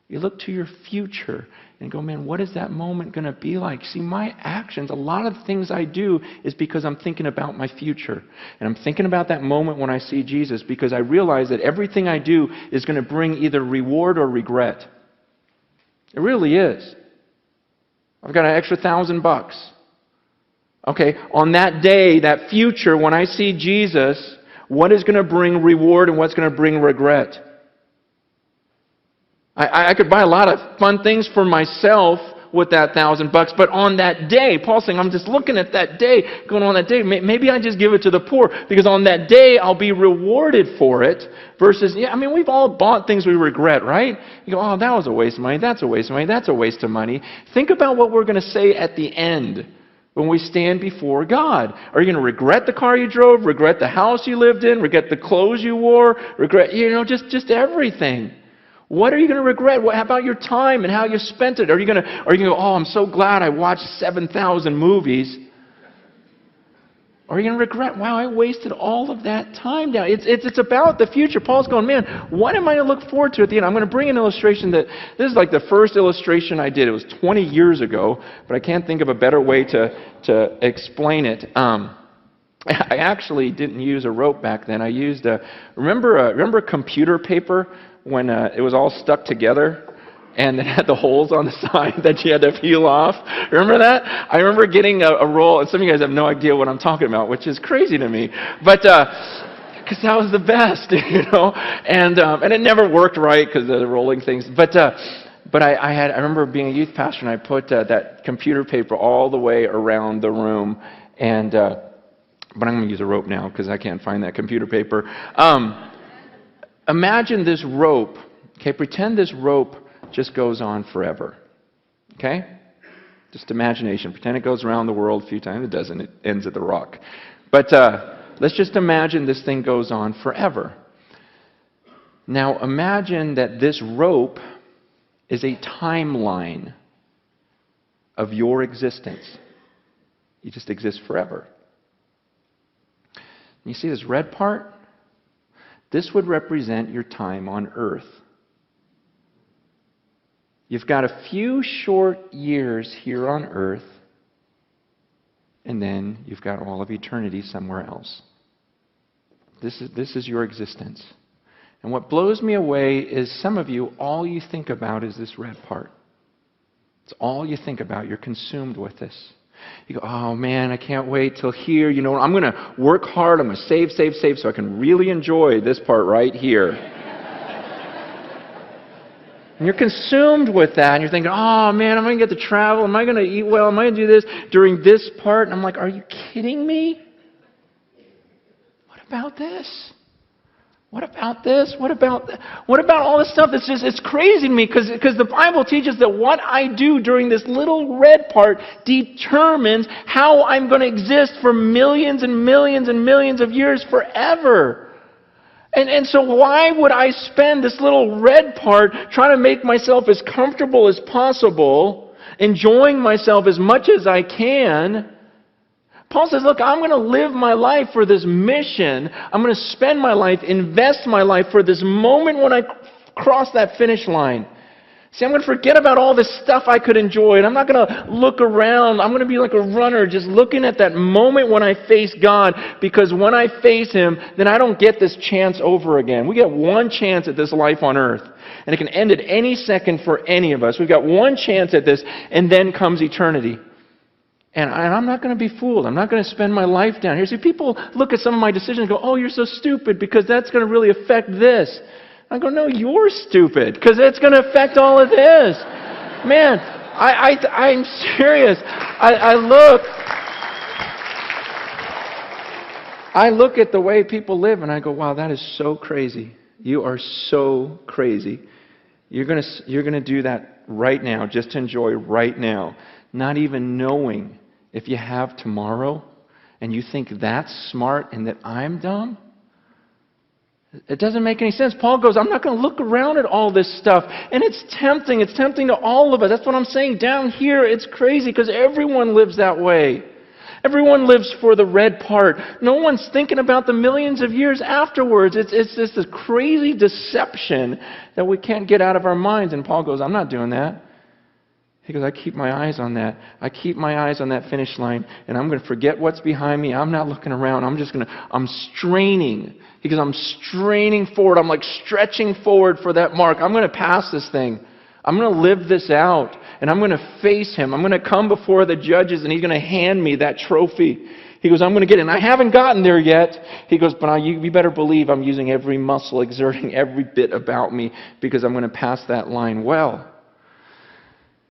You look to your future and go, man, what is that moment going to be like? See, my actions, a lot of the things I do is because I'm thinking about my future. And I'm thinking about that moment when I see Jesus because I realize that everything I do is going to bring either reward or regret. It really is. I've got an extra $1,000. Okay, on that day, that future, when I see Jesus, what is going to bring reward and what's going to bring regret? I could buy a lot of fun things for myself with that $1,000, but on that day, Paul's saying, I'm just looking at that day, going on that day, maybe I just give it to the poor, because on that day, I'll be rewarded for it, versus, we've all bought things we regret, right? You go, oh, that was a waste of money, that's a waste of money, that's a waste of money. Think about what we're going to say at the end when we stand before God. Are you going to regret the car you drove, regret the house you lived in, regret the clothes you wore, regret, just everything? What are you going to regret? How about your time and how you spent it? Are you going to go, oh, I'm so glad I watched 7,000 movies? Or are you going to regret, wow, I wasted all of that time now? It's about the future. Paul's going, man, what am I going to look forward to at the end? I'm going to bring an illustration this is like the first illustration I did. It was 20 years ago, but I can't think of a better way to explain it. I actually didn't use a rope back then. I used remember computer paper when it was all stuck together and it had the holes on the side that you had to peel off? Remember that? I remember getting a roll, and some of you guys have no idea what I'm talking about, which is crazy to me. But because that was the best, and it never worked right because of the rolling things. But I remember being a youth pastor, and I put that computer paper all the way around the room, and but I'm going to use a rope now because I can't find that computer paper. Imagine this rope, okay? Pretend this rope just goes on forever, okay? Just imagination. Pretend it goes around the world a few times. It doesn't. It ends at the rock. But let's just imagine this thing goes on forever. Now imagine that this rope is a timeline of your existence. You just exist forever. You see this red part? This would represent your time on earth. You've got a few short years here on earth, and then you've got all of eternity somewhere else. This is your existence. And what blows me away is some of you, all you think about is this red part. It's all you think about. You're consumed with this. You go, oh man, I can't wait till here. I'm going to work hard. I'm going to save so I can really enjoy this part right here. And you're consumed with that. And you're thinking, oh man, am I going to get to travel? Am I going to eat well? Am I going to do this during this part? And I'm like, are you kidding me? What about this? What about this? What about all this stuff? It's crazy to me because the Bible teaches that what I do during this little red part determines how I'm going to exist for millions and millions and millions of years forever. And so why would I spend this little red part trying to make myself as comfortable as possible, enjoying myself as much as I can? Paul says, look, I'm going to live my life for this mission. I'm going to spend my life, invest my life for this moment when I cross that finish line. See, I'm going to forget about all this stuff I could enjoy, and I'm not going to look around. I'm going to be like a runner just looking at that moment when I face God, because when I face Him, then I don't get this chance over again. We get one chance at this life on earth, and it can end at any second for any of us. We've got one chance at this, and then comes eternity. And I'm not going to be fooled. I'm not going to spend my life down here. See, people look at some of my decisions and go, oh, you're so stupid because that's going to really affect this. I go, no, you're stupid because it's going to affect all of this. Man, I'm serious. I look at the way people live and I go, wow, that is so crazy. You are so crazy. You're going to do that right now, just to enjoy right now, not even knowing if you have tomorrow, and you think that's smart and that I'm dumb? It doesn't make any sense. Paul goes, I'm not going to look around at all this stuff. And it's tempting. It's tempting to all of us. That's what I'm saying. Down here, it's crazy because everyone lives that way. Everyone lives for the red part. No one's thinking about the millions of years afterwards. It's just this crazy deception that we can't get out of our minds. And Paul goes, I'm not doing that. He goes, I keep my eyes on that. I keep my eyes on that finish line, and I'm going to forget what's behind me. I'm not looking around. I'm straining. He goes, I'm straining forward. I'm like stretching forward for that mark. I'm going to pass this thing. I'm going to live this out, and I'm going to face him. I'm going to come before the judges, and he's going to hand me that trophy. He goes, I'm going to get it. And I haven't gotten there yet. He goes, but you better believe I'm using every muscle, exerting every bit about me, because I'm going to pass that line well.